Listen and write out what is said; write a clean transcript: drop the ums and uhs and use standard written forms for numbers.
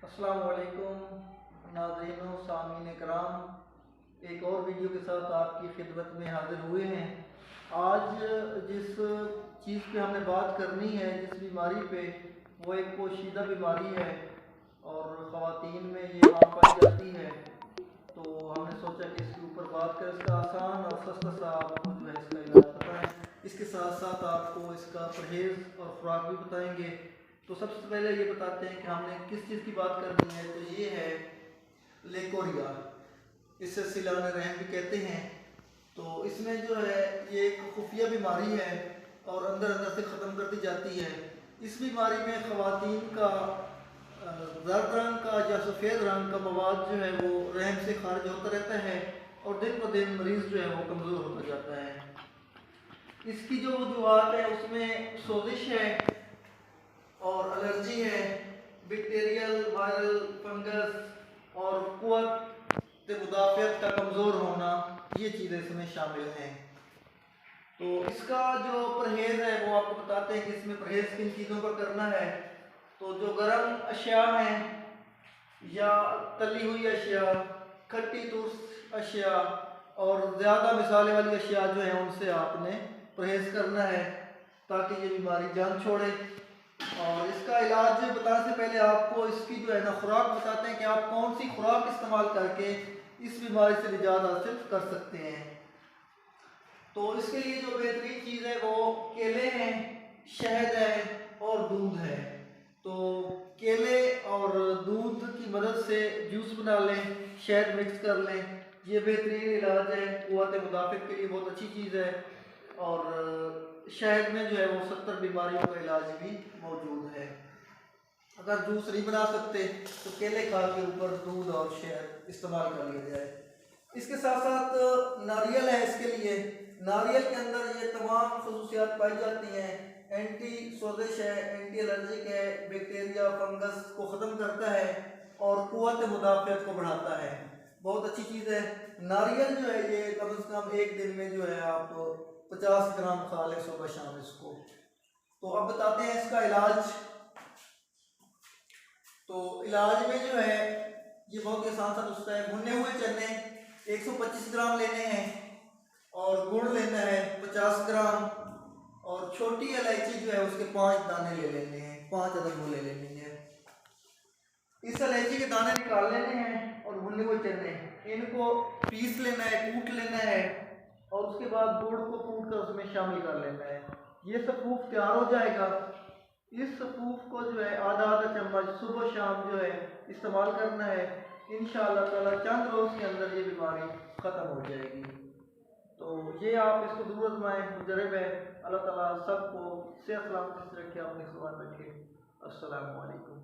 अस्सलाम वालेकुम नाज़रीन सामीन कराम, एक और वीडियो के साथ आपकी खिदमत में हाजिर हुए हैं। आज जिस चीज़ पे हमने बात करनी है, जिस बीमारी पे, वो एक पोशीदा बीमारी है और ख़वातीन में ये आम पाई जाती है। तो हमने सोचा कि इसके ऊपर बात करें। इसका आसान और सस्ता सा आपको जो है इसका इलाज बताएँ, इसके साथ साथ आपको इसका परहेज़ और खुराक भी बताएँगे। तो सबसे पहले ये बताते हैं कि हमने किस चीज़ की बात करनी है। तो ये है लेकोरिया, इसे सिलान रहम भी कहते हैं। तो इसमें जो है ये एक खुफिया बीमारी है और अंदर अंदर से ख़त्म कर दी जाती है। इस बीमारी में ख़वातीन का जर्द रंग का या सफ़ेद रंग का मवाद जो है वो रहम से खारिज होता रहता है और दिन ब दिन मरीज़ जो है वो कमज़ोर होता जाता है। इसकी जो वजूहात है उसमें सोजिश है और एलर्जी है, बैक्टीरियल, वायरल, फंगस और क़ुव्वत मुदाफ़ियत का कमज़ोर होना, ये चीज़ें इसमें शामिल हैं। तो इसका जो परहेज़ है वो आपको बताते हैं कि इसमें परहेज़ किन चीज़ों का करना है। तो जो गर्म अशिया हैं या तली हुई अशिया, खट्टी तुर्स अशिया और ज़्यादा मिसाले वाली अशिया जो है उनसे आपने परहेज़ करना है ताकि ये बीमारी जान छोड़े। और इसका इलाज बताने से पहले आपको इसकी जो है ना खुराक बताते हैं कि आप कौन सी खुराक इस्तेमाल करके इस बीमारी से निजात हासिल कर सकते हैं। तो इसके लिए जो बेहतरीन चीज़ है वो केले हैं, शहद है और दूध है। तो केले और दूध की मदद से जूस बना लें, शहद मिक्स कर लें, ये बेहतरीन इलाज है। क़ुव्वत मुदाफ़ियत के लिए बहुत अच्छी चीज़ है और शहद में जो है वो 70 बीमारियों का इलाज भी मौजूद है। अगर जूस नहीं बना सकते तो केले खा के ऊपर दूध और शहद इस्तेमाल कर लिया जाए। इसके साथ साथ नारियल है। इसके लिए नारियल के अंदर ये तमाम खसूसियात पाई जाती हैं। एंटी सोजिश है, एंटी एलर्जिक है, बैक्टीरिया फंगस को ख़त्म करता है और क़ुव्वत मुदाफ़ियत को बढ़ाता है। बहुत अच्छी चीज़ है। नारियल जो है ये कम से कम एक दिन में जो है आप 50 ग्राम खा लें सुबह शाम इसको। तो अब बताते हैं इसका इलाज। तो इलाज में जो है ये बहुत ही आसान सा नुस्खा है। भुने हुए चने 125 ग्राम लेने हैं और गुड़ लेना है 50 ग्राम और छोटी इलायची जो है उसके 5 दाने ले लेने हैं, 5 अदद वो ले लेनी है। इस इलायची के दाने निकाल लेने हैं और भुने हुए चने इनको पीस लेना है, कूट लेना है और उसके बाद गुड़ को कूट कर उसमें शामिल कर लेना है। ये सफ़ूफ तैयार हो जाएगा। इस सफ़ूफ को जो है आधा आधा चम्मच सुबह शाम जो है इस्तेमाल करना है। इंशाअल्लाह ताला चंद रोज़ के अंदर ये बीमारी ख़त्म हो जाएगी। तो ये आप इसको ज़रूर आज़माएं, मुजरब है। अल्लाह ताला सबको सेहत सलामती से रखे, अपनी ख़ुदा रखे। अस्सलामु अलैकुम।